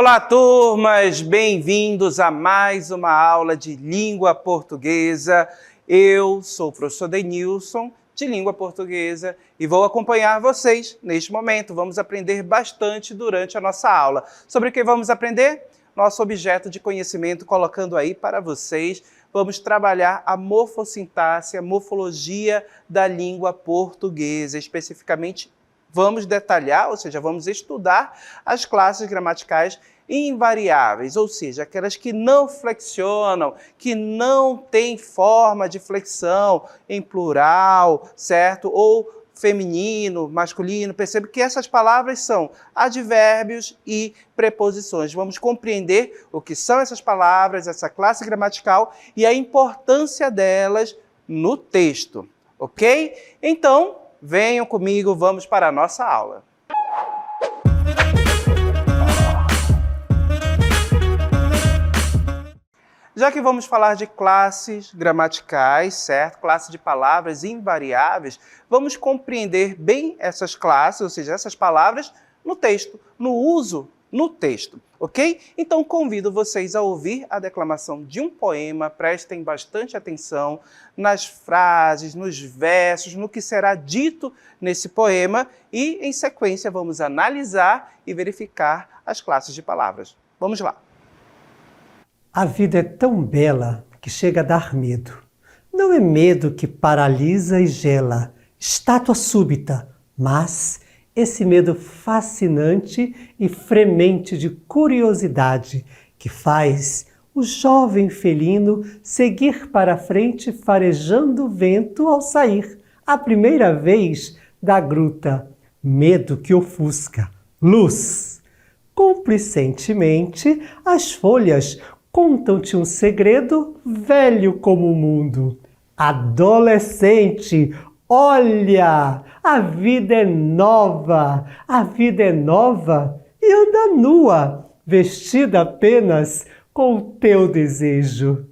Olá, turmas! Bem-vindos a mais uma aula de língua portuguesa. Eu sou o professor Denilson, de língua portuguesa, e vou acompanhar vocês neste momento. Vamos aprender bastante durante a nossa aula. Sobre o que vamos aprender? Nosso objeto de conhecimento, colocando aí para vocês. Vamos trabalhar a morfossintaxe, a morfologia da língua portuguesa, especificamente vamos detalhar, ou seja, vamos estudar as classes gramaticais invariáveis, ou seja, aquelas que não flexionam, que não têm forma de flexão em plural, certo? Ou feminino, masculino. Percebe que essas palavras são advérbios e preposições. Vamos compreender o que são essas palavras, essa classe gramatical e a importância delas no texto, ok? Então, venham comigo, vamos para a nossa aula. Já que vamos falar de classes gramaticais, certo? Classe de palavras invariáveis, vamos compreender bem essas classes, ou seja, essas palavras, no texto, no uso no texto, ok? Então, convido vocês a ouvir a declamação de um poema, prestem bastante atenção nas frases, nos versos, no que será dito nesse poema e, em sequência, vamos analisar e verificar as classes de palavras. Vamos lá. A vida é tão bela que chega a dar medo. Não é medo que paralisa e gela, estátua súbita, mas esse medo fascinante e fremente de curiosidade que faz o jovem felino seguir para a frente farejando o vento ao sair, a primeira vez, da gruta. Medo que ofusca. Luz. Complicentemente, as folhas contam-te um segredo velho como o mundo. Adolescente, olha! A vida é nova! A vida é nova e anda nua, vestida apenas com o teu desejo.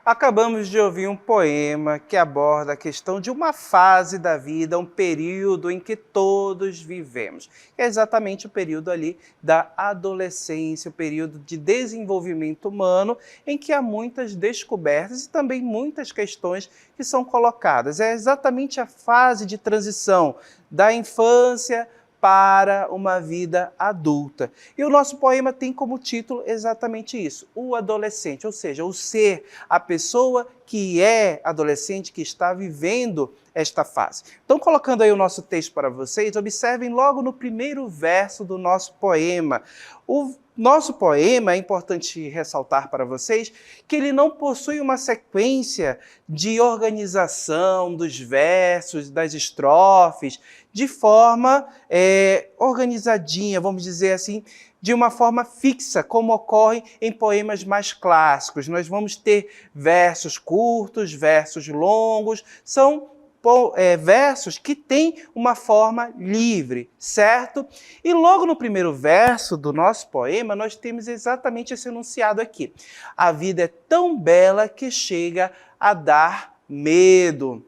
Acabamos de ouvir um poema que aborda a questão de uma fase da vida, um período em que todos vivemos. É exatamente o período ali da adolescência, o período de desenvolvimento humano, em que há muitas descobertas e também muitas questões que são colocadas. É exatamente a fase de transição da infância para uma vida adulta. E o nosso poema tem como título exatamente isso, o adolescente, ou seja, o ser, a pessoa que é adolescente, que está vivendo esta fase. Então, colocando aí o nosso texto para vocês, observem logo no primeiro verso do nosso poema. O nosso poema, é importante ressaltar para vocês, que ele não possui uma sequência de organização dos versos, das estrofes, de forma organizadinha, vamos dizer assim, de uma forma fixa, como ocorre em poemas mais clássicos. Nós vamos ter versos curtos, versos longos, são versos que têm uma forma livre, certo? E logo no primeiro verso do nosso poema, nós temos exatamente esse enunciado aqui. A vida é tão bela que chega a dar medo.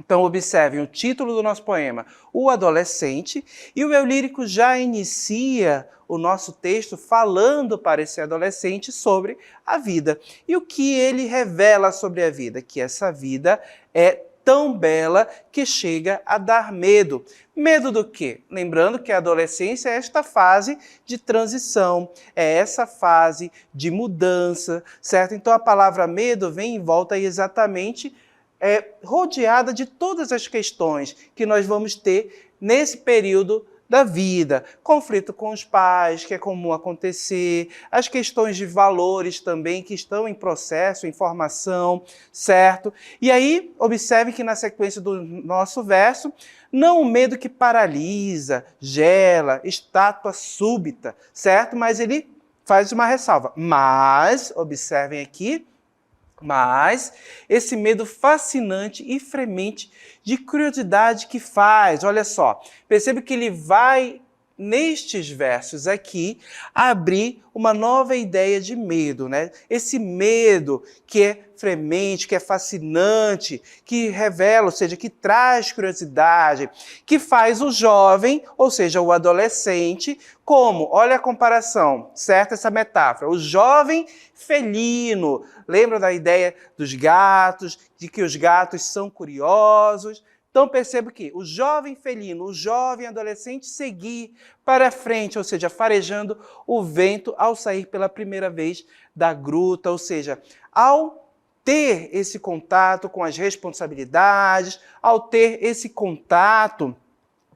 Então, observem o título do nosso poema, O Adolescente, e o eu lírico já inicia o nosso texto falando para esse adolescente sobre a vida. E o que ele revela sobre a vida? Que essa vida é tão bela que chega a dar medo. Medo do quê? Lembrando que a adolescência é esta fase de transição, é essa fase de mudança, certo? Então, a palavra medo vem em volta exatamente rodeada de todas as questões que nós vamos ter nesse período da vida. Conflito com os pais, que é comum acontecer, as questões de valores também que estão em processo, em formação, certo? E aí, observe que na sequência do nosso verso, não o medo que paralisa, gela, estátua súbita, certo? Mas ele faz uma ressalva. Mas, observem aqui, mas esse medo fascinante e fremente de curiosidade que faz, olha só, percebe que ele vai nestes versos aqui, abrir uma nova ideia de medo, né? Esse medo que é fremente, que é fascinante, que revela, ou seja, que traz curiosidade, que faz o jovem, ou seja, o adolescente, como? Olha a comparação, certo? Essa metáfora. O jovem felino. Lembra da ideia dos gatos, de que os gatos são curiosos? Então perceba que o jovem felino, o jovem adolescente seguir para frente, ou seja, farejando o vento ao sair pela primeira vez da gruta, ou seja, ao ter esse contato com as responsabilidades, ao ter esse contato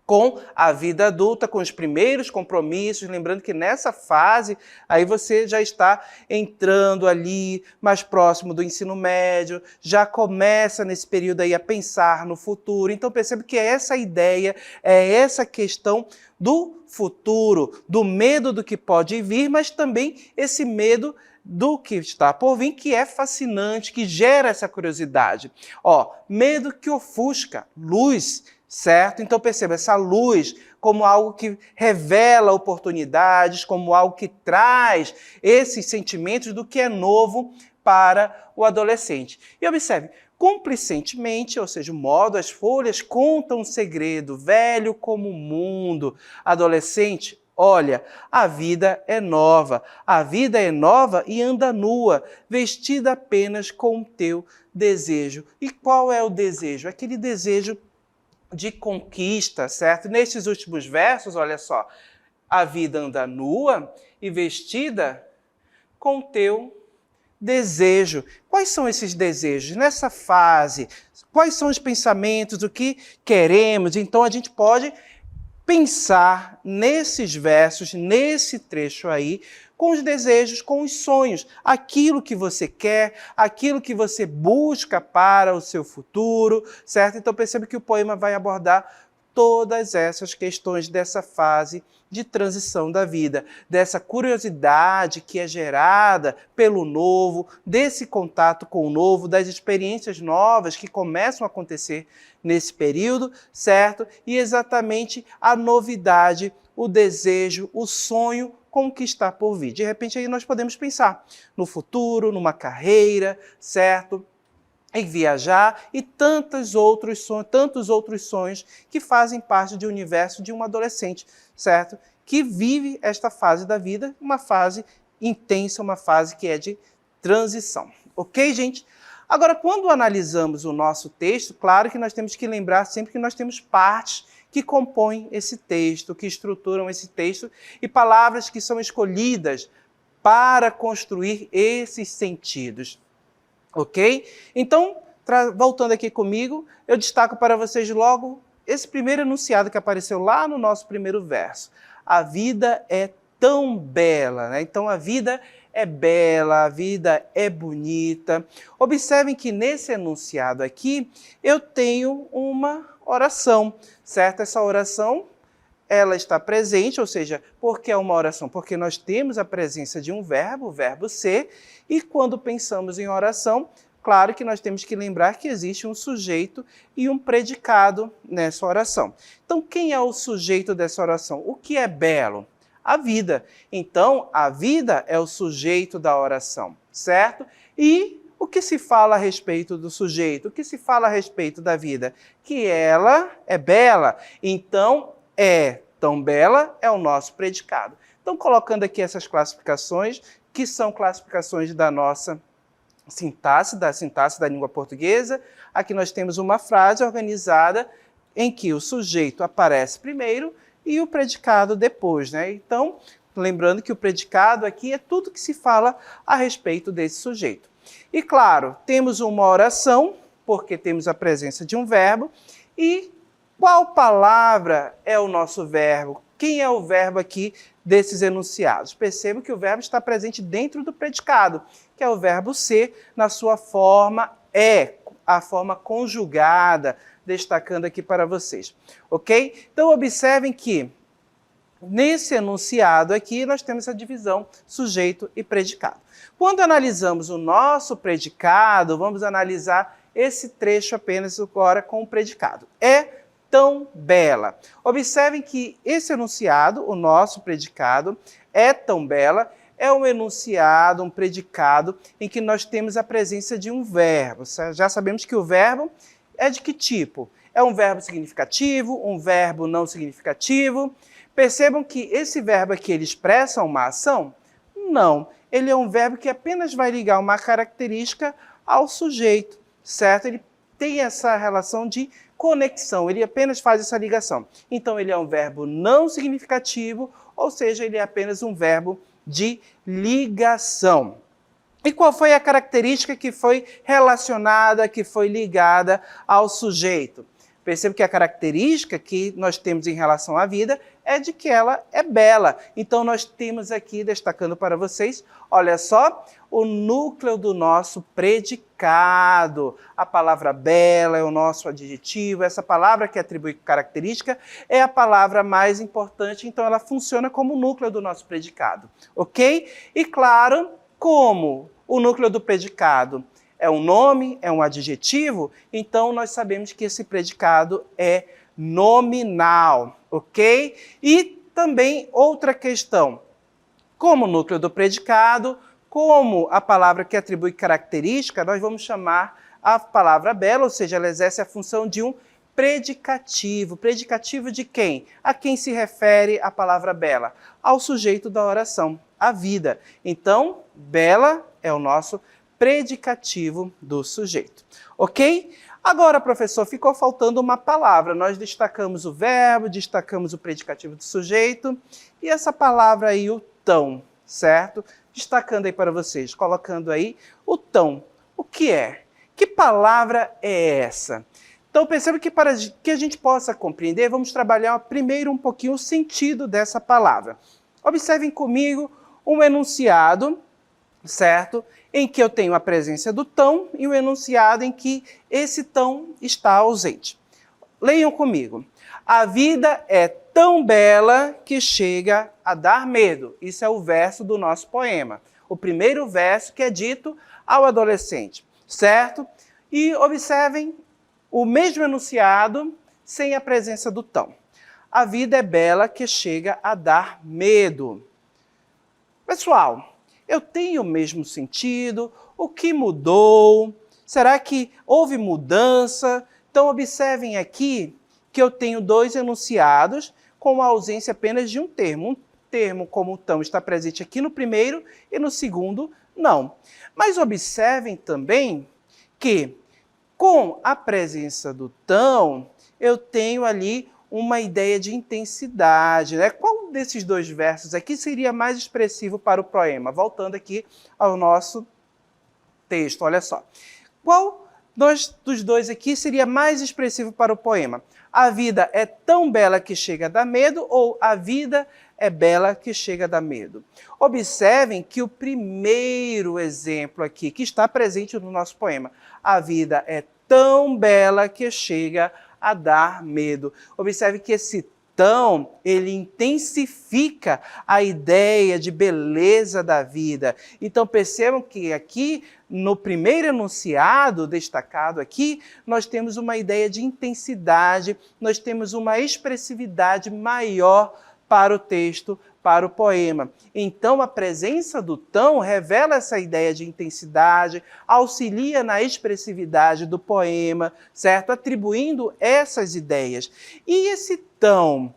com a vida adulta, com os primeiros compromissos, lembrando que nessa fase aí você já está entrando ali mais próximo do ensino médio, já começa nesse período aí a pensar no futuro. Então percebe que é essa ideia, é essa questão do futuro, do medo do que pode vir, mas também esse medo do que está por vir, que é fascinante, que gera essa curiosidade. Ó, medo que ofusca, luz, certo? Então perceba essa luz como algo que revela oportunidades, como algo que traz esses sentimentos do que é novo para o adolescente. E observe, complicentemente, ou seja, o modo, as folhas contam um segredo, velho como o mundo. Adolescente, olha, a vida é nova e anda nua, vestida apenas com o teu desejo. E qual é o desejo? Aquele desejo de conquista, certo? Nesses últimos versos, olha só, a vida anda nua e vestida com o teu desejo. Quais são esses desejos? Nessa fase, quais são os pensamentos, o que queremos? Então a gente pode pensar nesses versos, nesse trecho aí, com os desejos, com os sonhos, aquilo que você quer, aquilo que você busca para o seu futuro, certo? Então perceba que o poema vai abordar todas essas questões dessa fase de transição da vida, dessa curiosidade que é gerada pelo novo, desse contato com o novo, das experiências novas que começam a acontecer nesse período, certo? E exatamente a novidade, o desejo, o sonho com o que está por vir. De repente aí nós podemos pensar no futuro, numa carreira, certo? Em viajar e tantos outros sonhos que fazem parte do universo de um adolescente, certo? Que vive esta fase da vida, uma fase intensa, uma fase que é de transição. Ok, gente? Agora, quando analisamos o nosso texto, claro que nós temos que lembrar sempre que nós temos partes que compõem esse texto, que estruturam esse texto, e palavras que são escolhidas para construir esses sentidos. Ok? Então, voltando aqui comigo, eu destaco para vocês logo esse primeiro enunciado que apareceu lá no nosso primeiro verso. A vida é tão bela, né? Então, a vida é bela, a vida é bonita. Observem que nesse enunciado aqui, eu tenho uma oração, certo? Essa oração, ela está presente, ou seja, por que é uma oração? Porque nós temos a presença de um verbo, o verbo ser, e quando pensamos em oração, claro que nós temos que lembrar que existe um sujeito e um predicado nessa oração. Então, quem é o sujeito dessa oração? O que é belo? A vida. Então, a vida é o sujeito da oração, certo? E o que se fala a respeito do sujeito? O que se fala a respeito da vida? Que ela é bela. Então, é tão bela é o nosso predicado. Então, colocando aqui essas classificações, que são classificações da nossa sintaxe da língua portuguesa, aqui nós temos uma frase organizada em que o sujeito aparece primeiro e o predicado depois, né? Então, lembrando que o predicado aqui é tudo que se fala a respeito desse sujeito. E claro, temos uma oração, porque temos a presença de um verbo, e qual palavra é o nosso verbo? Quem é o verbo aqui desses enunciados? Perceba que o verbo está presente dentro do predicado, que é o verbo ser na sua forma a forma conjugada, destacando aqui para vocês. Ok? Então, observem que nesse enunciado aqui nós temos a divisão sujeito e predicado. Quando analisamos o nosso predicado, vamos analisar esse trecho apenas agora com o predicado. É tão bela. Observem que esse enunciado, o nosso predicado, é tão bela, é um enunciado, um predicado, em que nós temos a presença de um verbo. Já sabemos que o verbo é de que tipo? É um verbo significativo, um verbo não significativo. Percebam que esse verbo aqui, ele expressa uma ação? Não. Ele é um verbo que apenas vai ligar uma característica ao sujeito, certo? Ele tem essa relação de conexão, ele apenas faz essa ligação. Então, ele é um verbo não significativo, ou seja, ele é apenas um verbo de ligação. E qual foi a característica que foi relacionada, que foi ligada ao sujeito? Perceba que a característica que nós temos em relação à vida é de que ela é bela. Então, nós temos aqui, destacando para vocês, olha só, o núcleo do nosso predicado. A palavra bela é o nosso adjetivo, essa palavra que atribui característica é a palavra mais importante, então ela funciona como o núcleo do nosso predicado, ok? E claro, como o núcleo do predicado é um nome, é um adjetivo, então nós sabemos que esse predicado é nominal, ok? E também outra questão, como o núcleo do predicado, como a palavra que atribui característica, nós vamos chamar a palavra bela, ou seja, ela exerce a função de um predicativo. Predicativo de quem? A quem se refere a palavra bela? Ao sujeito da oração, a vida. Então, bela é o nosso predicativo do sujeito. Ok? Agora, professor, ficou faltando uma palavra. Nós destacamos o verbo, destacamos o predicativo do sujeito e essa palavra aí, o tão, certo? Destacando aí para vocês, colocando aí o tão. O que é? Que palavra é essa? Então, perceba que para que a gente possa compreender, vamos trabalhar primeiro um pouquinho o sentido dessa palavra. Observem comigo um enunciado, certo? Em que eu tenho a presença do tão e o enunciado em que esse tão está ausente. Leiam comigo. A vida é tão bela que chega a dar medo. Isso é o verso do nosso poema. O primeiro verso que é dito ao adolescente, certo? E observem o mesmo enunciado sem a presença do tão. A vida é bela que chega a dar medo. Pessoal, eu tenho o mesmo sentido? O que mudou? Será que houve mudança? Então, observem aqui que eu tenho dois enunciados com a ausência apenas de um termo. Um termo como o tão está presente aqui no primeiro e no segundo, não. Mas observem também que, com a presença do tão, eu tenho ali uma ideia de intensidade, né? Qual desses dois versos aqui seria mais expressivo para o poema? Voltando aqui ao nosso texto, olha só. Qual dos dois aqui seria mais expressivo para o poema? A vida é tão bela que chega a dar medo ou a vida é bela que chega a dar medo? Observem que o primeiro exemplo aqui, que está presente no nosso poema, a vida é tão bela que chega a dar medo. Observe que esse tão, ele intensifica a ideia de beleza da vida. Então percebam que aqui, no primeiro enunciado destacado aqui, nós temos uma ideia de intensidade, nós temos uma expressividade maior para o texto, para o poema. Então, a presença do tão revela essa ideia de intensidade, auxilia na expressividade do poema, certo? Atribuindo essas ideias. E esse tão,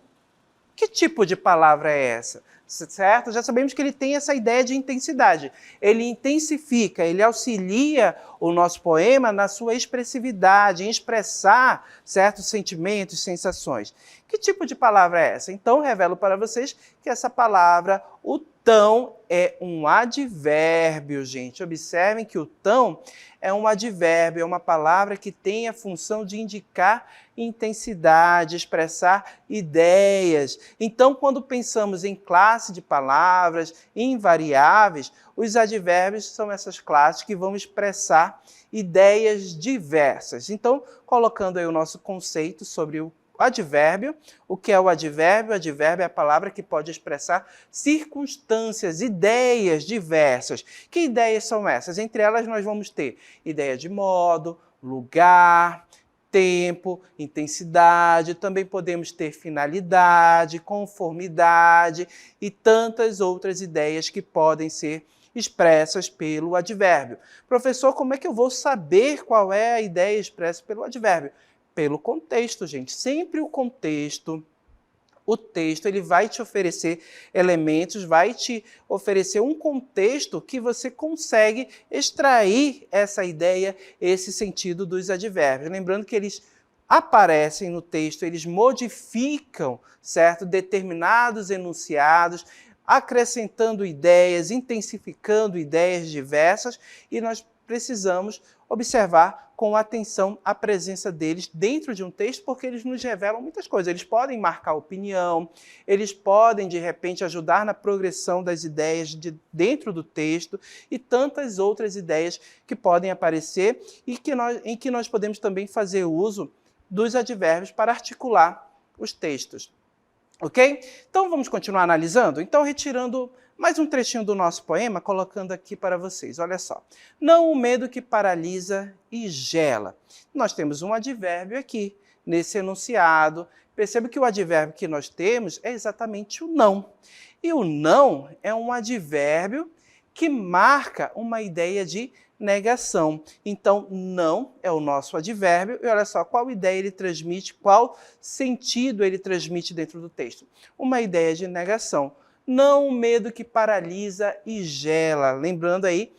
que tipo de palavra é essa? Certo? Já sabemos que ele tem essa ideia de intensidade. Ele intensifica, ele auxilia o nosso poema na sua expressividade, em expressar certos sentimentos, sensações. Que tipo de palavra é essa? Então, revelo para vocês que essa palavra, o tão, é um advérbio, gente. Observem que o tão é um advérbio, é uma palavra que tem a função de indicar intensidade, expressar ideias. Então, quando pensamos em classe de palavras, em variáveis, os advérbios são essas classes que vão expressar ideias diversas. Então, colocando aí o nosso conceito sobre o advérbio. O que é o advérbio? O advérbio é a palavra que pode expressar circunstâncias, ideias diversas. Que ideias são essas? Entre elas nós vamos ter ideia de modo, lugar, tempo, intensidade, também podemos ter finalidade, conformidade e tantas outras ideias que podem ser expressas pelo advérbio. Professor, como é que eu vou saber qual é a ideia expressa pelo advérbio? Pelo contexto, gente. Sempre o texto ele vai te oferecer elementos, vai te oferecer um contexto que você consegue extrair essa ideia, esse sentido dos advérbios. Lembrando que eles aparecem no texto, eles modificam, certo, determinados enunciados, acrescentando ideias, intensificando ideias diversas, e nós precisamos observar com atenção a presença deles dentro de um texto, porque eles nos revelam muitas coisas. Eles podem marcar opinião, eles podem, de repente, ajudar na progressão das ideias dentro do texto e tantas outras ideias que podem aparecer e em que nós podemos também fazer uso dos advérbios para articular os textos. Ok? Então, vamos continuar analisando? Então, retirando mais um trechinho do nosso poema, colocando aqui para vocês. Olha só. Não o medo que paralisa e gela. Nós temos um advérbio aqui, nesse enunciado. Perceba que o advérbio que nós temos é exatamente o não. E o não é um advérbio que marca uma ideia de negação. Então, não é o nosso advérbio. E olha só, qual ideia ele transmite, qual sentido ele transmite dentro do texto? Uma ideia de negação. Não o medo que paralisa e gela. Lembrando aí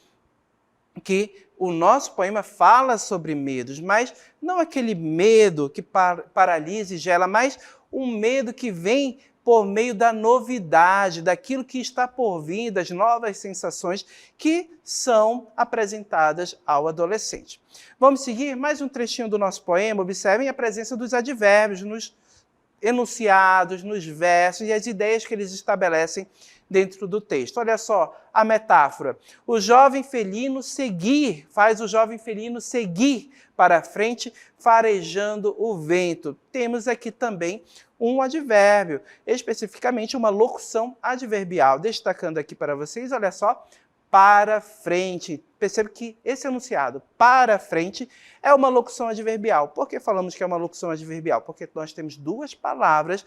que o nosso poema fala sobre medos, mas não aquele medo que paralisa e gela, mas um medo que vem por meio da novidade, daquilo que está por vir, das novas sensações que são apresentadas ao adolescente. Vamos seguir mais um trechinho do nosso poema. Observem a presença dos advérbios nos enunciados, nos versos e as ideias que eles estabelecem dentro do texto. Olha só a metáfora. O jovem felino seguir, faz o jovem felino seguir para frente, farejando o vento. Temos aqui também um advérbio, especificamente uma locução adverbial. Destacando aqui para vocês, olha só, para frente. Percebe que esse enunciado, para frente, é uma locução adverbial. Por que falamos que é uma locução adverbial? Porque nós temos duas palavras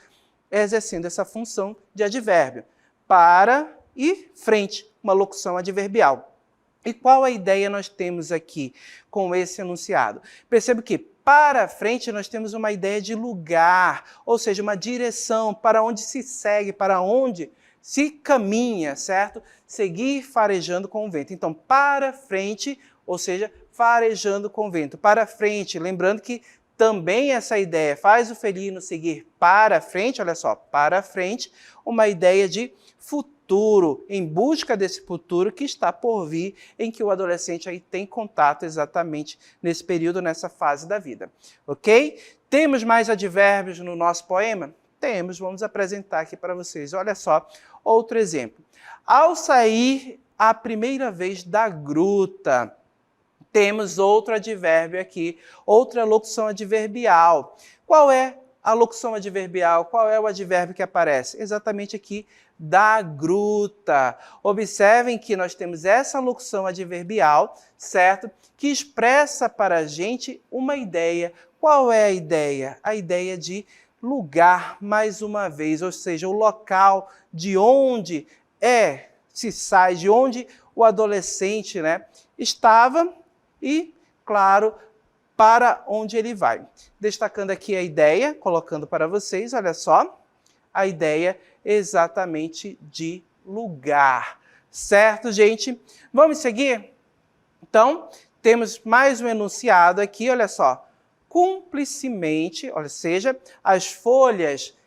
exercendo essa função de advérbio. Para e frente, uma locução adverbial. E qual a ideia nós temos aqui com esse enunciado? Percebe que para frente nós temos uma ideia de lugar, ou seja, uma direção para onde se segue, para onde se caminha, certo? Seguir farejando com o vento. Então, para frente, ou seja, farejando com o vento. Para frente, lembrando que também essa ideia faz o felino seguir para frente, olha só, para frente, uma ideia de futuro, em busca desse futuro que está por vir, em que o adolescente aí tem contato exatamente nesse período, nessa fase da vida. Ok? Temos mais advérbios no nosso poema? Temos, vamos apresentar aqui para vocês. Olha só, outro exemplo. Ao sair a primeira vez da gruta, temos outro advérbio aqui, outra locução adverbial. Qual é a locução adverbial? Qual é o advérbio que aparece? Exatamente aqui, da gruta. Observem que nós temos essa locução adverbial, certo? Que expressa para a gente uma ideia. Qual é a ideia? A ideia de lugar, mais uma vez, ou seja, o local de onde se sai, de onde o adolescente, né, estava e, claro, para onde ele vai. Destacando aqui a ideia, colocando para vocês, olha só, a ideia exatamente de lugar. Certo, gente? Vamos seguir? Então, temos mais um enunciado aqui, olha só. Cúmplicemente, ou seja, as folhas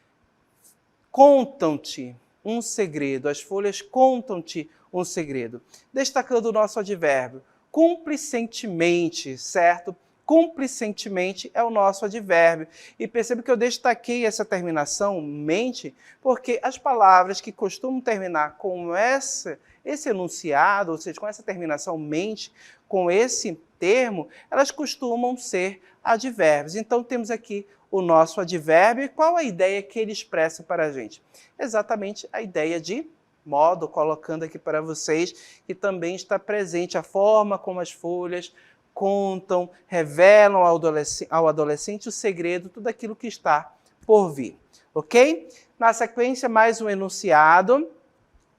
contam-te um segredo. As folhas contam-te um segredo. Destacando o nosso advérbio. Cumplicentemente, certo? Cumplicentemente é o nosso advérbio. E perceba que eu destaquei essa terminação, mente, porque as palavras que costumam terminar com esse enunciado, ou seja, com essa terminação mente, com esse termo, elas costumam ser advérbios. Então, temos aqui o nosso advérbio. E qual a ideia que ele expressa para a gente? Exatamente a ideia de modo, colocando aqui para vocês, que também está presente a forma como as folhas contam, revelam ao adolescente o segredo, tudo aquilo que está por vir, ok? Na sequência, mais um enunciado.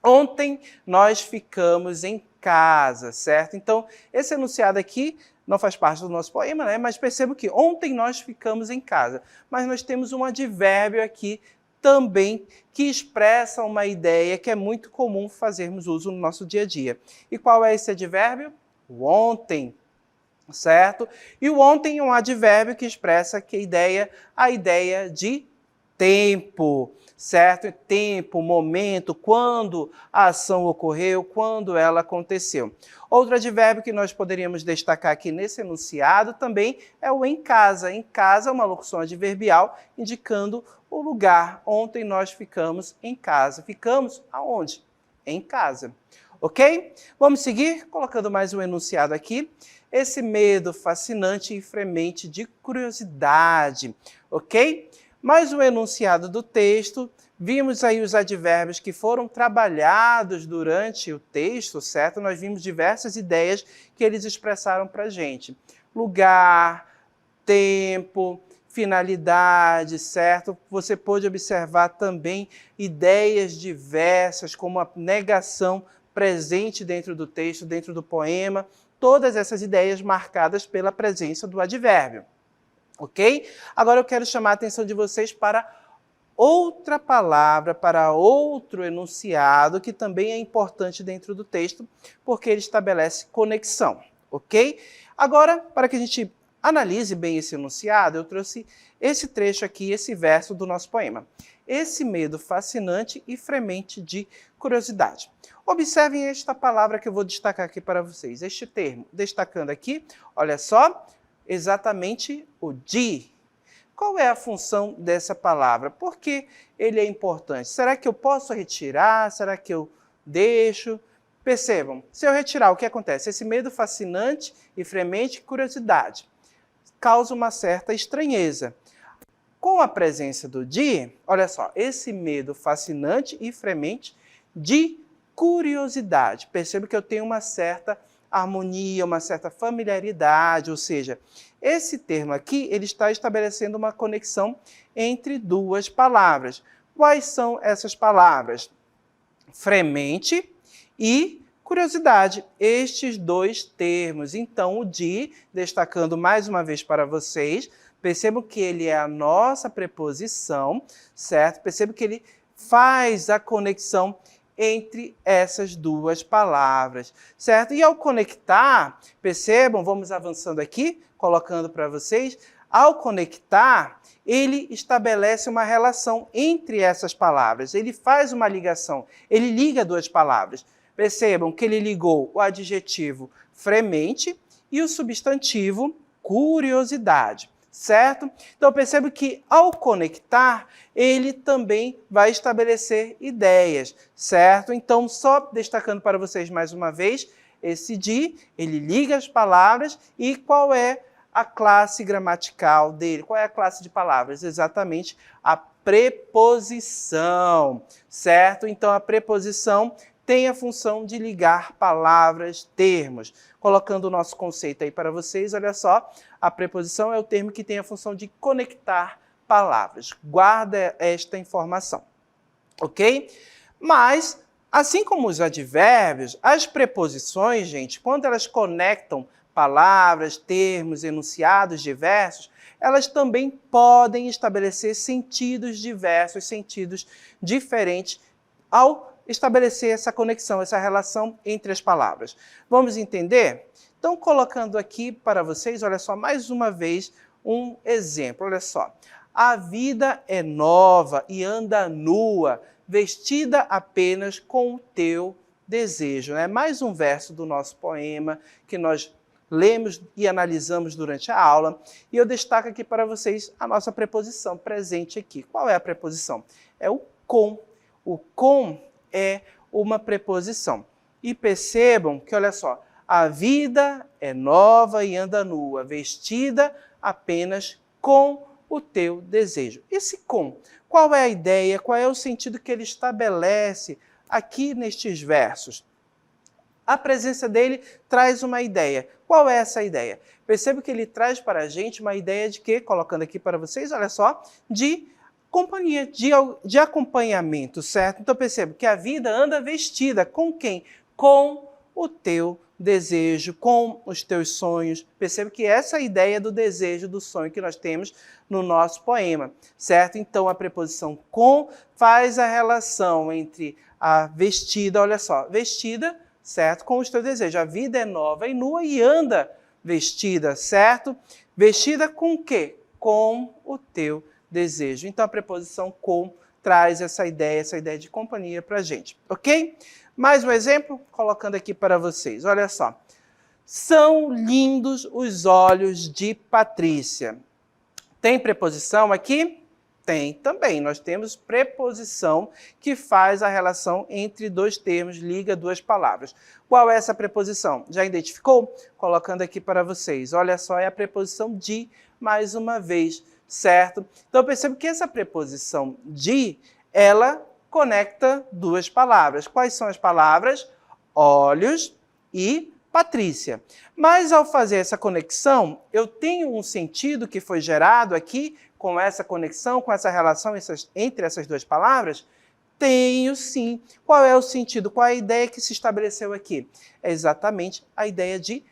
Ontem nós ficamos em casa, certo? Então, esse enunciado aqui não faz parte do nosso poema, né? Mas perceba que ontem nós ficamos em casa. Mas nós temos um advérbio aqui também que expressa uma ideia que é muito comum fazermos uso no nosso dia a dia. E qual é esse advérbio? O ontem, certo? E o ontem é um advérbio que expressa a ideia de tempo, certo? Tempo, momento, quando a ação ocorreu, quando ela aconteceu. Outro advérbio que nós poderíamos destacar aqui nesse enunciado também é o em casa. Em casa é uma locução adverbial indicando o lugar. Ontem nós ficamos em casa. Ficamos aonde? Em casa. Ok? Vamos seguir colocando mais um enunciado aqui. Esse medo fascinante e fremente de curiosidade. Ok? Mais um enunciado do texto. Vimos aí os advérbios que foram trabalhados durante o texto, certo? Nós vimos diversas ideias que eles expressaram para a gente. Lugar, tempo, finalidade, certo? Você pôde observar também ideias diversas, como a negação presente dentro do texto, dentro do poema. Todas essas ideias marcadas pela presença do advérbio. Ok? Agora eu quero chamar a atenção de vocês para outra palavra, para outro enunciado, que também é importante dentro do texto, porque ele estabelece conexão, ok? Agora, para que a gente analise bem esse enunciado, eu trouxe esse trecho aqui, esse verso do nosso poema. Esse medo fascinante e fremente de curiosidade. Observem esta palavra que eu vou destacar aqui para vocês, este termo, destacando aqui, olha só, exatamente o de. Qual é a função dessa palavra? Por que ele é importante? Será que eu posso retirar? Será que eu deixo? Percebam, se eu retirar, o que acontece? Esse medo fascinante e fremente curiosidade causa uma certa estranheza. Com a presença do de, olha só, esse medo fascinante e fremente de curiosidade. Perceba que eu tenho uma certa harmonia, uma certa familiaridade, ou seja, esse termo aqui, ele está estabelecendo uma conexão entre duas palavras. Quais são essas palavras? Fremente e curiosidade. Estes dois termos. Então, o de, destacando mais uma vez para vocês, percebam que ele é a nossa preposição, certo? Percebam que ele faz a conexão entre essas duas palavras, certo? E ao conectar, percebam, vamos avançando aqui, colocando para vocês, ao conectar, ele estabelece uma relação entre essas palavras, ele faz uma ligação, ele liga duas palavras. Percebam que ele ligou o adjetivo fremente e o substantivo curiosidade, certo? Então percebo que ao conectar, ele também vai estabelecer ideias, certo? Então, só destacando para vocês mais uma vez, esse de, ele liga as palavras e qual é a classe gramatical dele? Qual é a classe de palavras? Exatamente a preposição, certo? Então, a preposição tem a função de ligar palavras, termos. Colocando o nosso conceito aí para vocês, olha só, a preposição é o termo que tem a função de conectar palavras. Guarda esta informação, ok? Mas, assim como os advérbios, as preposições, gente, quando elas conectam palavras, termos, enunciados diversos, elas também podem estabelecer sentidos diversos, sentidos diferentes ao estabelecer essa conexão, essa relação entre as palavras. Vamos entender? Então, colocando aqui para vocês, olha só, mais uma vez, um exemplo. Olha só. A vida é nova e anda nua, vestida apenas com o teu desejo. É mais um verso do nosso poema que nós lemos e analisamos durante a aula. E eu destaco aqui para vocês a nossa preposição presente aqui. Qual é a preposição? É o com. O com é uma preposição. E percebam que, olha só, a vida é nova e anda nua, vestida apenas com o teu desejo. Esse com, qual é a ideia, qual é o sentido que ele estabelece aqui nestes versos? A presença dele traz uma ideia. Qual é essa ideia? Perceba que ele traz para a gente uma ideia de quê? Colocando aqui para vocês, olha só, de companhia, de acompanhamento, certo? Então perceba que a vida anda vestida com quem? Com o teu desejo, com os teus sonhos. Perceba que essa é a ideia do desejo, do sonho que nós temos no nosso poema, certo? Então a preposição com faz a relação entre a vestida, olha só, vestida, certo? Com os teus desejos. A vida é nova e nua e anda vestida, certo? Vestida com o quê? Com o teu desejo. Então a preposição com traz essa ideia de companhia para a gente, ok? Mais um exemplo, colocando aqui para vocês. Olha só. São lindos os olhos de Patrícia. Tem preposição aqui? Tem também. Nós temos preposição que faz a relação entre dois termos, liga duas palavras. Qual é essa preposição? Já identificou? Colocando aqui para vocês. Olha só, é a preposição de, mais uma vez, certo? Então, percebo que essa preposição de, ela conecta duas palavras. Quais são as palavras? Olhos e Patrícia. Mas ao fazer essa conexão, eu tenho um sentido que foi gerado aqui com essa conexão, com essa relação entre essas duas palavras? Tenho sim. Qual é o sentido? Qual é a ideia que se estabeleceu aqui? É exatamente a ideia de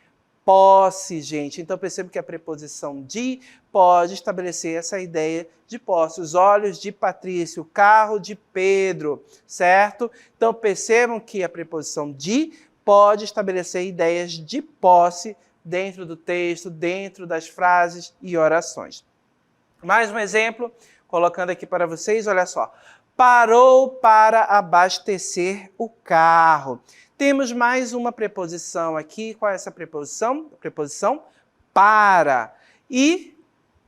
posse, gente. Então percebo que a preposição de pode estabelecer essa ideia de posse. Os olhos de Patrícia, o carro de Pedro, certo? Então percebam que a preposição de pode estabelecer ideias de posse dentro do texto, dentro das frases e orações. Mais um exemplo, colocando aqui para vocês, olha só. Parou para abastecer o carro. Temos mais uma preposição aqui. Qual é essa preposição? A preposição para. E,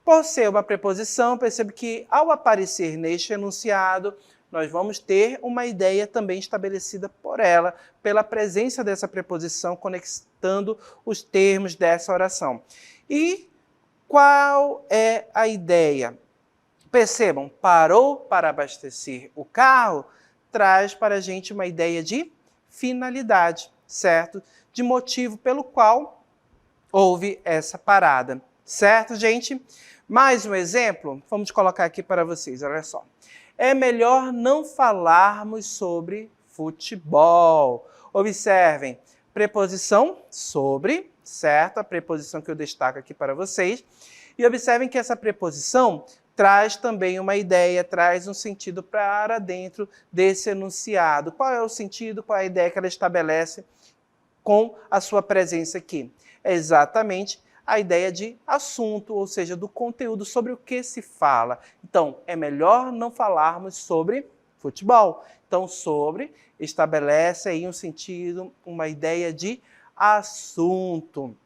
por ser uma preposição, percebe que ao aparecer neste enunciado, nós vamos ter uma ideia também estabelecida por ela, pela presença dessa preposição, conectando os termos dessa oração. E qual é a ideia? Percebam, parou para abastecer o carro, traz para a gente uma ideia de finalidade, certo? De motivo pelo qual houve essa parada, certo, gente? Mais um exemplo, vamos colocar aqui para vocês, olha só. É melhor não falarmos sobre futebol. Observem, preposição sobre, certo? A preposição que eu destaco aqui para vocês. E observem que essa preposição traz também uma ideia, traz um sentido para dentro desse enunciado. Qual é o sentido, qual é a ideia que ela estabelece com a sua presença aqui? É exatamente a ideia de assunto, ou seja, do conteúdo, sobre o que se fala. Então, é melhor não falarmos sobre futebol. Então, sobre estabelece aí um sentido, uma ideia de assunto.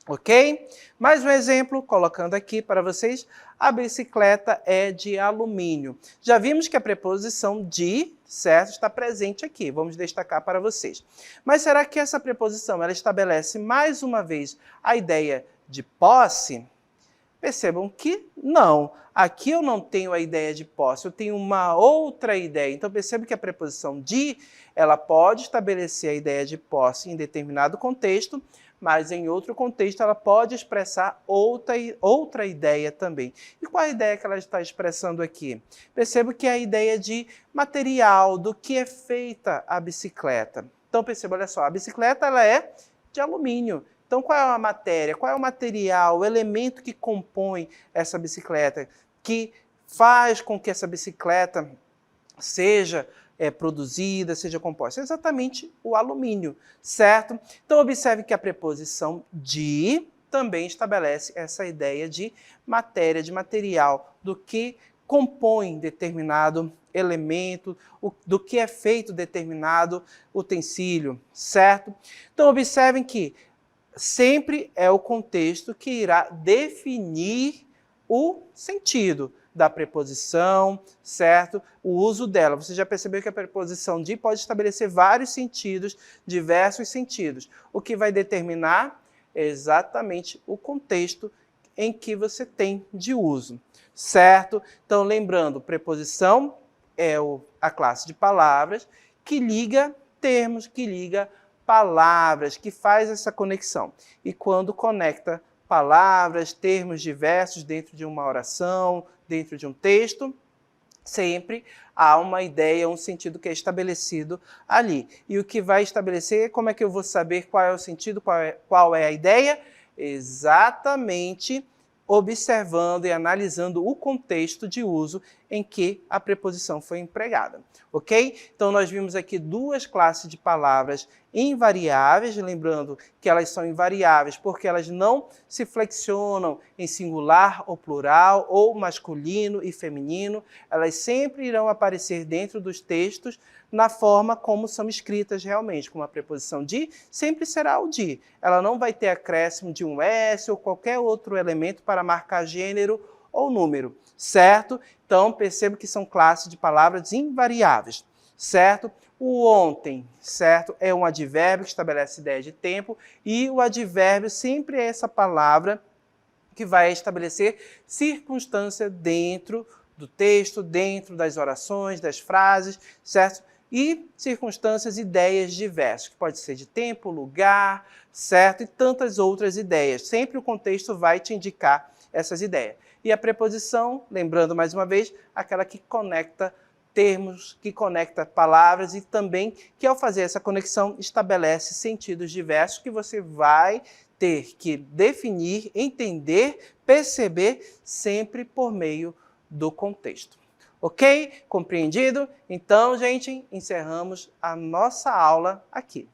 Ok? Mais um exemplo, colocando aqui para vocês, a bicicleta é de alumínio. Já vimos que a preposição de, certo, está presente aqui. Vamos destacar para vocês. Mas será que essa preposição ela estabelece mais uma vez a ideia de posse? Percebam que não. Aqui eu não tenho a ideia de posse, eu tenho uma outra ideia. Então percebam que a preposição de, ela pode estabelecer a ideia de posse em determinado contexto, mas em outro contexto ela pode expressar outra ideia também. E qual a ideia que ela está expressando aqui? Percebo que é a ideia de material, do que é feita a bicicleta. Então perceba, olha só, a bicicleta ela é de alumínio. Então qual é a matéria, qual é o material, o elemento que compõe essa bicicleta, que faz com que essa bicicleta seja produzida, seja composta? É exatamente o alumínio, certo? Então, observe que a preposição de também estabelece essa ideia de matéria, de material, do que compõe determinado elemento, do que é feito determinado utensílio, certo? Então, observem que sempre é o contexto que irá definir o sentido da preposição, certo? O uso dela. Você já percebeu que a preposição de pode estabelecer vários sentidos, diversos sentidos. O que vai determinar é exatamente o contexto em que você tem de uso, certo? Então, lembrando, preposição é a classe de palavras que liga termos, que liga palavras, que faz essa conexão. E quando conecta palavras, termos diversos dentro de uma oração, dentro de um texto, sempre há uma ideia, um sentido que é estabelecido ali. E o que vai estabelecer, como é que eu vou saber qual é o sentido, qual é a ideia? Exatamente observando e analisando o contexto de uso em que a preposição foi empregada, ok? Então, nós vimos aqui duas classes de palavras invariáveis, lembrando que elas são invariáveis porque elas não se flexionam em singular ou plural, ou masculino e feminino, elas sempre irão aparecer dentro dos textos na forma como são escritas realmente, como a preposição de, sempre será o de. Ela não vai ter acréscimo de um S ou qualquer outro elemento para marcar gênero ou número, certo? Então, perceba que são classes de palavras invariáveis, certo? O ontem, certo? É um advérbio que estabelece ideia de tempo, e o advérbio sempre é essa palavra que vai estabelecer circunstância dentro do texto, dentro das orações, das frases, certo? E circunstâncias, ideias diversas, que pode ser de tempo, lugar, certo? E tantas outras ideias. Sempre o contexto vai te indicar essas ideias. E a preposição, lembrando mais uma vez, aquela que conecta termos, que conecta palavras e também que, ao fazer essa conexão, estabelece sentidos diversos que você vai ter que definir, entender, perceber sempre por meio do contexto. Ok? Compreendido? Então, gente, encerramos a nossa aula aqui.